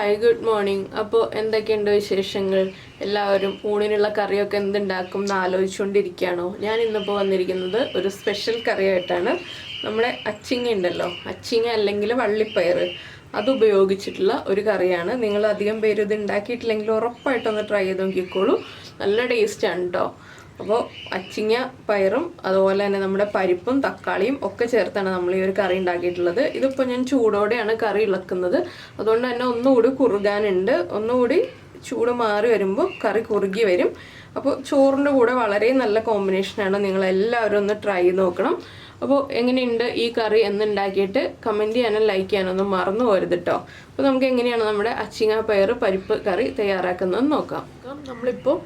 Hi good morning. അപ്പോൾ എന്തൊക്കെയുണ്ട് വിശേഷങ്ങൾ? എല്ലാവരും ഊണിനുള്ള കറിയൊക്കെ എന്തുണ്ടാക്കും എന്ന് ആലോചിച്ചുകൊണ്ടിരിക്കുകയാണോ? ഞാൻ ഇന്നിപ്പോൾ വന്നിരിക്കുന്നത് ഒരു സ്പെഷ്യൽ കറിയായിട്ടാണ്. നമ്മുടെ അച്ചിങ്ങ ഉണ്ടല്ലോ, അച്ചിങ്ങ അല്ലെങ്കിൽ വള്ളിപ്പയർ, അത് ഉപയോഗിച്ചിട്ടുള്ള ഒരു കറിയാണ്. നിങ്ങൾ അധികം പേര് ഇത് ഉണ്ടാക്കിയിട്ടില്ലെങ്കിൽ ഉറപ്പായിട്ടൊന്ന് ട്രൈ ചെയ്ത് നോക്കിക്കോളൂ. നല്ല ടേസ്റ്റാണ് കേട്ടോ. അപ്പോൾ അച്ചിങ്ങ പയറും അതുപോലെ തന്നെ നമ്മുടെ പരിപ്പും തക്കാളിയും ഒക്കെ ചേർത്താണ് നമ്മൾ ഈ ഒരു കറി ഉണ്ടാക്കിയിട്ടുള്ളത്. ഇതിപ്പോൾ ഞാൻ ചൂടോടെയാണ് കറി ഇളക്കുന്നത്, അതുകൊണ്ട് തന്നെ ഒന്നുകൂടി കുറുകാനുണ്ട്. ഒന്നുകൂടി ചൂട് മാറി വരുമ്പോൾ കറി കുറുകി വരും. അപ്പോൾ ചോറിൻ്റെ കൂടെ വളരെ നല്ല കോമ്പിനേഷനാണ്. നിങ്ങളെല്ലാവരും ഒന്ന് ട്രൈ ചെയ്ത് നോക്കണം. അപ്പോൾ എങ്ങനെയുണ്ട് ഈ കറി എന്നുണ്ടാക്കിയിട്ട് കമൻറ്റ് ചെയ്യാനും ലൈക്ക് ചെയ്യാനൊന്നും മറന്നു പോരുത് കേട്ടോ. അപ്പോൾ നമുക്ക് എങ്ങനെയാണ് നമ്മുടെ അച്ചിങ്ങ പയർ പരിപ്പ് കറി തയ്യാറാക്കുന്നതെന്ന് നോക്കാം. നമ്മളിപ്പോൾ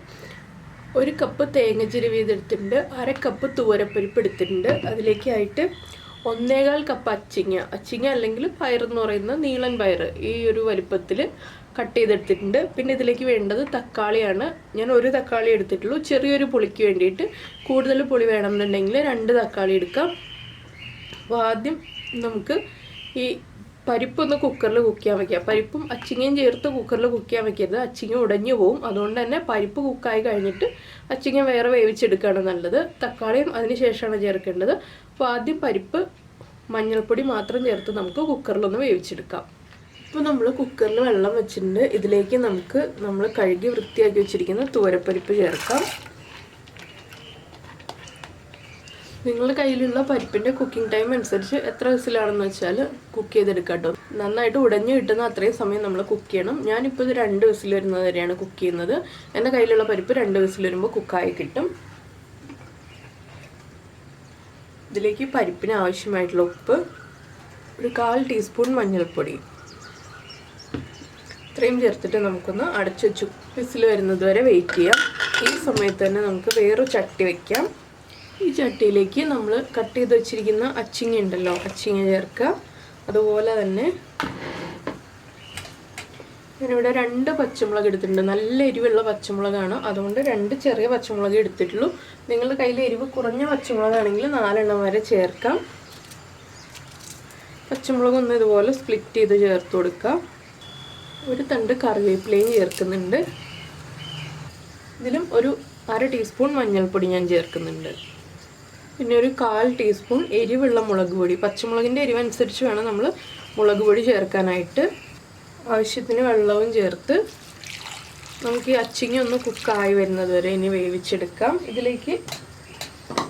1 കപ്പ് തേങ്ങ ചിരവി എടുത്തിട്ടുണ്ട്, 1/2 കപ്പ് തൂവരപ്പരിപ്പ് എടുത്തിട്ടുണ്ട്. അതിലേക്കായിട്ട് 1.25 കപ്പ് അച്ചിങ്ങ അല്ലെങ്കിൽ പയർ എന്ന് പറയുന്ന നീളൻ പയർ ഈ ഒരു വലിപ്പത്തിൽ കട്ട് ചെയ്തെടുത്തിട്ടുണ്ട്. പിന്നെ ഇതിലേക്ക് വേണ്ടത് തക്കാളിയാണ്. ഞാൻ 1 തക്കാളി എടുത്തിട്ടുള്ളൂ. ചെറിയൊരു പുളിക്ക് വേണ്ടിയിട്ട്, കൂടുതൽ പുളി വേണമെന്നുണ്ടെങ്കിൽ 2 തക്കാളി എടുക്കാം. അപ്പോൾ ആദ്യം നമുക്ക് ഈ പരിപ്പൊന്ന് കുക്കറിൽ കുക്ക് ചെയ്യാൻ വയ്ക്കുക. പരിപ്പും അച്ചിങ്ങയും ചേർത്ത് കുക്കറിൽ കുക്ക് ചെയ്യാൻ വയ്ക്കരുത്, അച്ചിങ്ങ ഉടഞ്ഞു പോവും. അതുകൊണ്ട് തന്നെ പരിപ്പ് കുക്കായി കഴിഞ്ഞിട്ട് അച്ചിങ്ങ വേറെ വേവിച്ചെടുക്കുകയാണ് നല്ലത്. തക്കാളിയും അതിന് ശേഷമാണ് ചേർക്കേണ്ടത്. അപ്പോൾ ആദ്യം പരിപ്പ് മഞ്ഞൾപ്പൊടി മാത്രം ചേർത്ത് നമുക്ക് കുക്കറിലൊന്ന് വേവിച്ചെടുക്കാം. ഇപ്പോൾ നമ്മൾ കുക്കറിൽ വെള്ളം വെച്ചിട്ടുണ്ട്. ഇതിലേക്ക് നമ്മൾ കഴുകി വൃത്തിയാക്കി വെച്ചിരിക്കുന്ന തൂവരപ്പരിപ്പ് ചേർക്കാം. നിങ്ങളുടെ കയ്യിലുള്ള പരിപ്പിൻ്റെ കുക്കിംഗ് ടൈം അനുസരിച്ച് എത്ര വിസിലാണെന്ന് വെച്ചാൽ കുക്ക് ചെയ്തെടുക്കാം കേട്ടോ. നന്നായിട്ട് ഉടഞ്ഞു കിട്ടുന്ന അത്രയും സമയം നമ്മൾ കുക്ക് ചെയ്യണം. ഞാനിപ്പോൾ ഇത് 2 വിസിൽ വരുന്നത് വരെയാണ് കുക്ക് ചെയ്യുന്നത്. എൻ്റെ കയ്യിലുള്ള പരിപ്പ് 2 വിസിൽ വരുമ്പോൾ കുക്കായി കിട്ടും. ഇതിലേക്ക് പരിപ്പിന് ആവശ്യമായിട്ടുള്ള ഉപ്പ്, 1/4 ടീസ്പൂൺ മഞ്ഞൾപ്പൊടി, ഇത്രയും ചേർത്തിട്ട് നമുക്കൊന്ന് അടച്ചു വെച്ചു വിസിൽ വരുന്നത് വരെ വെയിറ്റ് ചെയ്യാം. ഈ സമയത്ത് തന്നെ നമുക്ക് വേറൊരു ചട്ടി വയ്ക്കാം. ഈ ചട്ടിയിലേക്ക് നമ്മൾ കട്ട് ചെയ്ത് വെച്ചിരിക്കുന്ന അച്ചിങ്ങ ഉണ്ടല്ലോ, അച്ചിങ്ങ ചേർക്കുക. അതുപോലെ തന്നെ ഞാനിവിടെ 2 പച്ചമുളക് എടുത്തിട്ടുണ്ട്. നല്ല എരിവുള്ള പച്ചമുളകാണ്, അതുകൊണ്ട് 2 ചെറിയ പച്ചമുളക് എടുത്തിട്ടുള്ളൂ. നിങ്ങളുടെ കയ്യിൽ എരിവ് കുറഞ്ഞ പച്ചമുളകാണെങ്കിൽ 4 എണ്ണം വരെ ചേർക്കാം. പച്ചമുളകൊന്ന് ഇതുപോലെ സ്പ്ലിറ്റ് ചെയ്ത് ചേർത്ത് കൊടുക്കുക. 1 തണ്ട് കറിവേപ്പിലയും ചേർക്കുന്നുണ്ട്. ഇതിലും 1/2 ടീസ്പൂൺ മഞ്ഞൾപ്പൊടി ഞാൻ ചേർക്കുന്നുണ്ട്. പിന്നെ 1/4 ടീസ്പൂൺ എരിവുള്ള മുളക് പൊടി. പച്ചമുളകിൻ്റെ എരിവ് അനുസരിച്ച് വേണം നമ്മൾ മുളക് പൊടി ചേർക്കാനായിട്ട്. ആവശ്യത്തിന് വെള്ളവും ചേർത്ത് നമുക്ക് ഈ അച്ചിങ്ങ ഒന്ന് കുക്കായി വരുന്നത് വരെ ഇനി വേവിച്ചെടുക്കാം. ഇതിലേക്ക്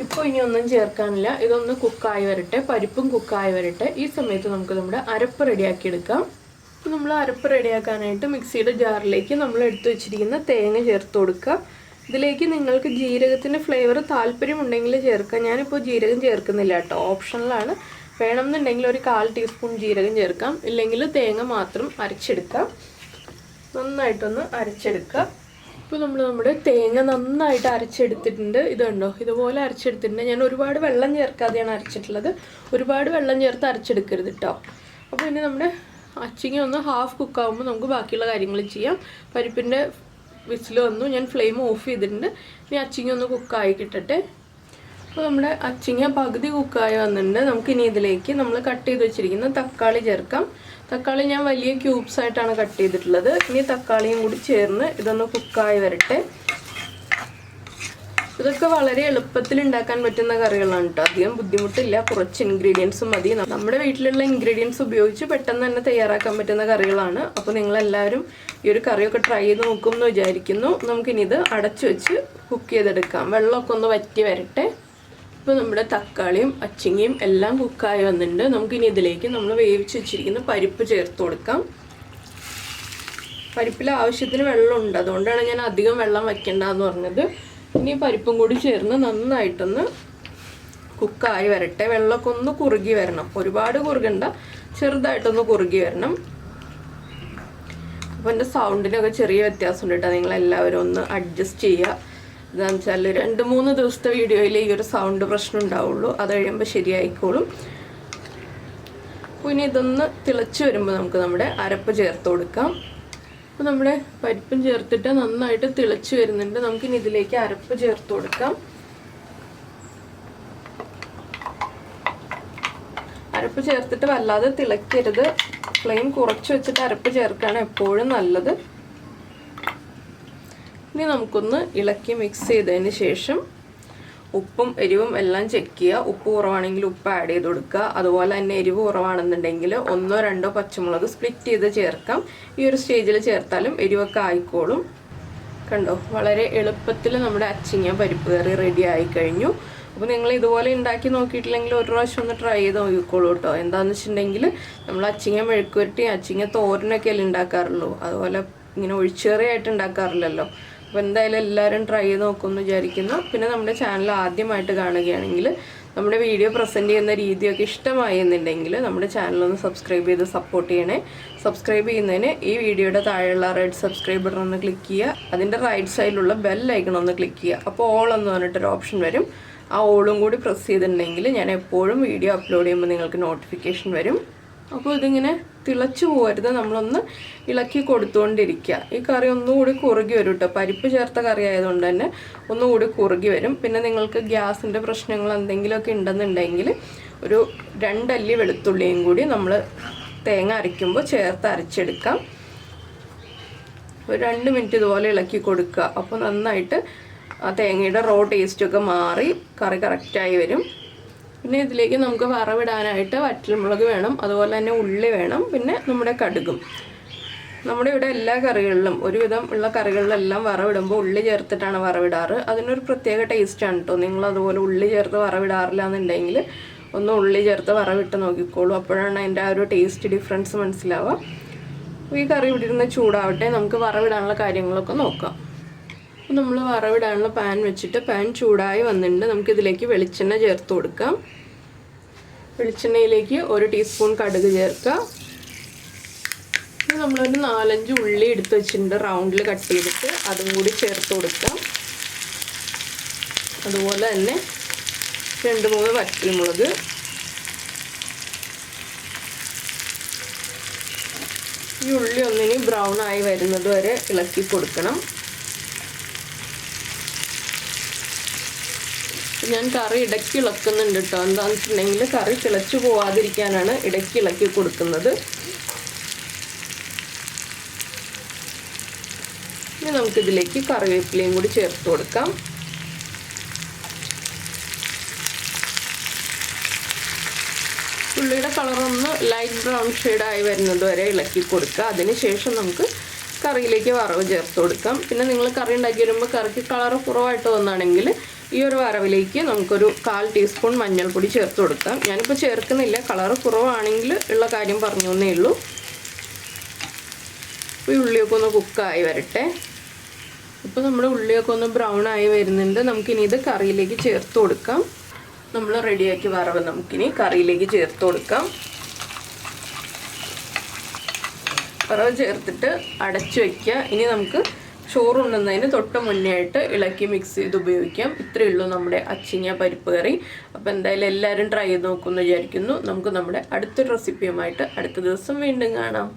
ഇപ്പോൾ ഇനി ഒന്നും ചേർക്കാനില്ല, ഇതൊന്ന് കുക്കായി വരട്ടെ, പരിപ്പും കുക്കായി വരട്ടെ. ഈ സമയത്ത് നമുക്ക് നമ്മുടെ അരപ്പ് റെഡിയാക്കി എടുക്കാം. അപ്പോൾ നമ്മൾ അരപ്പ് റെഡിയാക്കാനായിട്ട് മിക്സിയുടെ ജാറിലേക്ക് നമ്മൾ എടുത്തു വെച്ചിരിക്കുന്ന തേങ്ങ ചേർത്ത് കൊടുക്കുക. ഇതിലേക്ക് നിങ്ങൾക്ക് ജീരകത്തിൻ്റെ ഫ്ലേവർ താല്പര്യമുണ്ടെങ്കിൽ ചേർക്കാം. ഞാനിപ്പോൾ ജീരകം ചേർക്കുന്നില്ല കേട്ടോ, ഓപ്ഷണലാണ്. വേണമെന്നുണ്ടെങ്കിൽ 1/4 ടീസ്പൂൺ ജീരകം ചേർക്കാം, ഇല്ലെങ്കിൽ തേങ്ങ മാത്രം അരച്ചെടുക്കാം. നന്നായിട്ടൊന്ന് അരച്ചെടുക്കുക. ഇപ്പോൾ നമ്മുടെ തേങ്ങ നന്നായിട്ട് അരച്ചെടുത്തിട്ടുണ്ട്. ഇതുണ്ടോ, ഇതുപോലെ അരച്ചെടുത്തിട്ടുണ്ട്. ഞാൻ ഒരുപാട് വെള്ളം ചേർക്കാതെയാണ് അരച്ചിട്ടുള്ളത്. ഒരുപാട് വെള്ളം ചേർത്ത് അരച്ചെടുക്കരുത് കേട്ടോ. അപ്പോൾ ഇനി നമ്മുടെ അച്ചിങ്ങ ഒന്ന് ഹാഫ് കുക്കാകുമ്പോൾ നമുക്ക് ബാക്കിയുള്ള കാര്യങ്ങൾ ചെയ്യാം. പരിപ്പിൻ്റെ വിസിൽ വന്നു, ഞാൻ ഫ്ലെയിം ഓഫ് ചെയ്തിട്ടുണ്ട്. ഇനി അച്ചിങ്ങ ഒന്ന് കുക്കായി കിട്ടട്ടെ. അപ്പോൾ നമ്മുടെ അച്ചിങ്ങ പകുതി കുക്കായി വന്നിട്ടുണ്ട്. നമുക്കിനി ഇതിലേക്ക് നമ്മൾ കട്ട് ചെയ്ത് വെച്ചിരിക്കുന്ന തക്കാളി ചേർക്കാം. തക്കാളി ഞാൻ വലിയ ക്യൂബ്സ് ആയിട്ടാണ് കട്ട് ചെയ്തിട്ടുള്ളത്. ഇനി തക്കാളിയും കൂടി ചേർന്ന് ഇതൊന്ന് കുക്കായി വരട്ടെ. ഇതൊക്കെ വളരെ എളുപ്പത്തിൽ ഉണ്ടാക്കാൻ പറ്റുന്ന കറികളാണ് കേട്ടോ. അധികം ബുദ്ധിമുട്ടില്ല, കുറച്ച് ഇൻഗ്രീഡിയൻസും മതി. നമ്മുടെ വീട്ടിലുള്ള ഇൻഗ്രീഡിയൻസ് ഉപയോഗിച്ച് പെട്ടെന്ന് തന്നെ തയ്യാറാക്കാൻ പറ്റുന്ന കറികളാണ്. അപ്പോൾ നിങ്ങളെല്ലാവരും ഈ ഒരു കറിയൊക്കെ ട്രൈ ചെയ്ത് നോക്കും എന്ന് വിചാരിക്കുന്നു. നമുക്കിനി ഇത് അടച്ചു വെച്ച് കുക്ക് ചെയ്തെടുക്കാം. വെള്ളമൊക്കെ ഒന്ന് വറ്റി വരട്ടെ. ഇപ്പോൾ നമ്മുടെ തക്കാളിയും അച്ചിങ്ങയും എല്ലാം കുക്കായി വന്നിട്ടുണ്ട്. നമുക്കിനി ഇതിലേക്ക് നമ്മൾ വേവിച്ച് വെച്ചിരിക്കുന്ന പരിപ്പ് ചേർത്ത് കൊടുക്കാം. പരിപ്പിൽ ആവശ്യത്തിന് വെള്ളമുണ്ട്, അതുകൊണ്ടാണ് ഞാൻ അധികം വെള്ളം വയ്ക്കേണ്ടതെന്ന് പറഞ്ഞത്. ഇനി പരിപ്പും കൂടി ചേർന്ന് നന്നായിട്ടൊന്ന് കുക്കായി വരട്ടെ. വെള്ളമൊക്കെ ഒന്ന് കുറുകി വരണം, ഒരുപാട് കുറുകണ്ട, ചെറുതായിട്ടൊന്ന് കുറുകി വരണം. അപ്പോൾ എൻ്റെ സൗണ്ടിനൊക്കെ ചെറിയ വ്യത്യാസമുണ്ട് കേട്ടോ. നിങ്ങളെല്ലാവരും ഒന്ന് അഡ്ജസ്റ്റ് ചെയ്യുക. എന്താണെന്ന് വെച്ചാൽ 2-3 ദിവസത്തെ വീഡിയോയിൽ ഈ ഒരു സൗണ്ട് പ്രശ്നം ഉണ്ടാവുള്ളൂ. അത് കഴിയുമ്പോൾ ശരിയായിക്കോളും. അപ്പോൾ ഇനി ഇതൊന്ന് തിളച്ച് വരുമ്പോൾ നമുക്ക് നമ്മുടെ അരപ്പ് ചേർത്ത് കൊടുക്കാം. അപ്പോൾ നമ്മുടെ പരിപ്പും ചേർത്തിട്ട് നന്നായിട്ട് തിളച്ച് വരുന്നുണ്ട്. നമുക്കിനി ഇതിലേക്ക് അരപ്പ് ചേർത്ത് കൊടുക്കാം. അരപ്പ് ചേർത്തിട്ട് വല്ലാതെ തിളക്കരുത്, ഫ്ലെയിം കുറച്ച് വെച്ചിട്ട് അരപ്പ് ചേർക്കുകയാണ് എപ്പോഴും നല്ലത്. ഇനി നമുക്കൊന്ന് ഇളക്കി മിക്സ് ചെയ്തതിന് ശേഷം ഉപ്പും എരിവും എല്ലാം ചെക്ക് ചെയ്യുക. ഉപ്പ് കുറവാണെങ്കിൽ ഉപ്പ് ആഡ് ചെയ്ത് കൊടുക്കുക. അതുപോലെ തന്നെ എരിവ് കുറവാണെന്നുണ്ടെങ്കിൽ 1-2 പച്ചമുളക് സ്പ്ലിറ്റ് ചെയ്ത് ചേർക്കാം. ഈ ഒരു സ്റ്റേജിൽ ചേർത്താലും എരിവൊക്കെ ആയിക്കോളും. കണ്ടോ, വളരെ എളുപ്പത്തിൽ നമ്മുടെ അച്ചിങ്ങ പരിപ്പ് കറി റെഡി ആയി കഴിഞ്ഞു. അപ്പോൾ നിങ്ങൾ ഇതുപോലെ ഉണ്ടാക്കി നോക്കിയിട്ടില്ലെങ്കിൽ ഒരു പ്രാവശ്യം ഒന്ന് ട്രൈ ചെയ്ത് നോക്കിക്കോളൂ കേട്ടോ. എന്താണെന്ന് വെച്ചിട്ടുണ്ടെങ്കിൽ നമ്മൾ അച്ചിങ്ങ മെഴുക്കുവരട്ടി അച്ചിങ്ങ തോരനൊക്കെ അല്ലേ ഉണ്ടാക്കാറുള്ളൂ, അതുപോലെ ഇങ്ങനെ ഒഴിച്ചേറിയായിട്ട് ഉണ്ടാക്കാറില്ലല്ലോ. അപ്പോൾ എന്തായാലും എല്ലാവരും ട്രൈ ചെയ്ത് നോക്കുമെന്ന് വിചാരിക്കുന്നു. പിന്നെ നമ്മുടെ ചാനൽ ആദ്യമായിട്ട് കാണുകയാണെങ്കിൽ നമ്മുടെ വീഡിയോ പ്രസൻറ്റ് ചെയ്യുന്ന രീതിയൊക്കെ ഇഷ്ടമായി എന്നുണ്ടെങ്കിൽ നമ്മുടെ ചാനലൊന്ന് സബ്സ്ക്രൈബ് ചെയ്ത് സപ്പോർട്ട് ചെയ്യണേ. സബ്സ്ക്രൈബ് ചെയ്യുന്നതിന് ഈ വീഡിയോയുടെ താഴെയുള്ള റെഡ് സബ്സ്ക്രൈബ് ബട്ടൺ ഒന്ന് ക്ലിക്ക് ചെയ്യുക. അതിൻ്റെ റൈറ്റ് സൈഡിലുള്ള ബെൽ ഐക്കൺ ഒന്ന് ക്ലിക്ക് ചെയ്യുക. അപ്പോൾ ഓൾ എന്ന് പറഞ്ഞിട്ടൊരു ഓപ്ഷൻ വരും. ആ ഓളും കൂടി പ്രസ് ചെയ്തിട്ടുണ്ടെങ്കിൽ ഞാൻ എപ്പോഴും വീഡിയോ അപ്ലോഡ് ചെയ്യുമ്പോൾ നിങ്ങൾക്ക് നോട്ടിഫിക്കേഷൻ വരും. അപ്പോൾ ഇതിങ്ങനെ തിളച്ചു പോകരുത്, നമ്മളൊന്ന് ഇളക്കി കൊടുത്തുകൊണ്ടിരിക്കുക. ഈ കറി ഒന്നുകൂടി കുറുകി വരും കേട്ടോ. പരിപ്പ് ചേർത്ത കറി ആയതുകൊണ്ട് തന്നെ ഒന്നുകൂടി കുറുകി വരും. പിന്നെ നിങ്ങൾക്ക് ഗ്യാസിൻ്റെ പ്രശ്നങ്ങൾ എന്തെങ്കിലുമൊക്കെ ഉണ്ടെന്നുണ്ടെങ്കിൽ ഒരു 2 അല്ലി വെളുത്തുള്ളിയും കൂടി നമ്മൾ തേങ്ങ അരയ്ക്കുമ്പോൾ ചേർത്ത് അരച്ചെടുക്കാം. ഒരു 2 മിനിറ്റ് ഇതുപോലെ ഇളക്കി കൊടുക്കുക. അപ്പോൾ നന്നായിട്ട് ആ തേങ്ങയുടെ റോ ടേസ്റ്റൊക്കെ മാറി കറി കറക്റ്റായി വരും. പിന്നെ ഇതിലേക്ക് നമുക്ക് വറവിടാനായിട്ട് വറ്റൽമുളക് വേണം, അതുപോലെ തന്നെ ഉള്ളി വേണം, പിന്നെ നമ്മുടെ കടുകും. നമ്മുടെ ഇവിടെ എല്ലാ കറികളിലും ഒരുവിധം ഉള്ള കറികളിലെല്ലാം വറവിടുമ്പോൾ ഉള്ളി ചേർത്തിട്ടാണ് വറവിടാറ്. അതിനൊരു പ്രത്യേക ടേസ്റ്റാണ് കേട്ടോ. നിങ്ങൾ അതുപോലെ ഉള്ളി ചേർത്ത് വറവിടാറില്ല എന്നുണ്ടെങ്കിൽ ഒന്ന് ഉള്ളി ചേർത്ത് വറവിട്ട് നോക്കിക്കോളൂ. അപ്പോഴാണ് അതിൻ്റെ ആ ഒരു ടേസ്റ്റ് ഡിഫറൻസ് മനസ്സിലാവുക. ഈ കറി ഇവിടെ ഇരുന്ന് ചൂടാവട്ടെ, നമുക്ക് വറവിടാനുള്ള കാര്യങ്ങളൊക്കെ നോക്കാം. അപ്പോൾ നമ്മൾ വറവിടാനുള്ള പാൻ വെച്ചിട്ട് പാൻ ചൂടായി വന്നിട്ടുണ്ട്. നമുക്കിതിലേക്ക് വെളിച്ചെണ്ണ ചേർത്ത് കൊടുക്കാം. വെളിച്ചെണ്ണയിലേക്ക് 1 ടീസ്പൂൺ കടുക് ചേർക്കാം. നമ്മളൊരു 4-5 ഉള്ളി എടുത്ത് വെച്ചിട്ടുണ്ട്, റൗണ്ടിൽ കട്ട് ചെയ്തിട്ട് അതും കൂടി ചേർത്ത് കൊടുക്കാം. അതുപോലെ തന്നെ 2-3 വറ്റൽമുളക്, ഈ ഉള്ളി ഒന്നിനി ബ്രൗൺ ആയി വരുന്നത് വരെ ഇളക്കി കൊടുക്കണം. ഞാൻ കറി ഇടയ്ക്ക് ഇളക്കുന്നുണ്ട് കേട്ടോ. എന്താണെന്ന് വെച്ചിട്ടുണ്ടെങ്കിൽ കറി തിളച്ചു പോവാതിരിക്കാനാണ് ഇടയ്ക്ക് ഇളക്കി കൊടുക്കുന്നത്. ഇനി നമുക്കിതിലേക്ക് കറിവേപ്പിലയും കൂടി ചേർത്ത് കൊടുക്കാം. ഉള്ളിയുടെ കളറൊന്ന് ലൈറ്റ് ബ്രൗൺ ഷെയ്ഡായി വരുന്നത് വരെ ഇളക്കി കൊടുക്കുക. അതിനുശേഷം നമുക്ക് കറിയിലേക്ക് വറവ് ചേർത്ത് കൊടുക്കാം. പിന്നെ നിങ്ങൾ കറി ഉണ്ടാക്കി വരുമ്പോൾ കറിക്ക് കളർ കുറവായിട്ട് തോന്നുകയാണെങ്കിൽ ഈ ഒരു വറവിലേക്ക് നമുക്കൊരു 1/4 ടീസ്പൂൺ മഞ്ഞൾപ്പൊടി ചേർത്ത് കൊടുക്കാം. ഞാനിപ്പോൾ ചേർക്കുന്നില്ല, കളർ കുറവാണെങ്കിൽ ഉള്ള കാര്യം പറഞ്ഞു എന്നേ ഉള്ളൂ. അപ്പോൾ ഈ ഉള്ളിയൊക്കെ ഒന്ന് കുക്കായി വരട്ടെ. ഇപ്പോൾ നമ്മുടെ ഉള്ളിയൊക്കെ ഒന്ന് ബ്രൗൺ ആയി വരുന്നുണ്ട്. നമുക്കിനി ഇത് കറിയിലേക്ക് ചേർത്ത് കൊടുക്കാം. നമ്മൾ റെഡിയാക്കി വറവ് നമുക്കിനി കറിയിലേക്ക് ചേർത്ത് കൊടുക്കാം. വറവ് ചേർത്തിട്ട് അടച്ചു വയ്ക്കുക. ഇനി നമുക്ക് ചോറുണ്ണുന്നതിന് തൊട്ട് മുന്നേ ആയിട്ട് ഇളക്കി മിക്സ് ചെയ്ത് ഉപയോഗിക്കാം. ഇത്രയേ ഉള്ളൂ നമ്മുടെ അച്ചിങ്ങ പരിപ്പ് കറി. അപ്പോൾ എന്തായാലും എല്ലാവരും ട്രൈ ചെയ്ത് നോക്കുമെന്ന് വിചാരിക്കുന്നു. നമുക്ക് നമ്മുടെ അടുത്തൊരു റെസിപ്പിയുമായിട്ട് അടുത്ത ദിവസം വീണ്ടും കാണാം.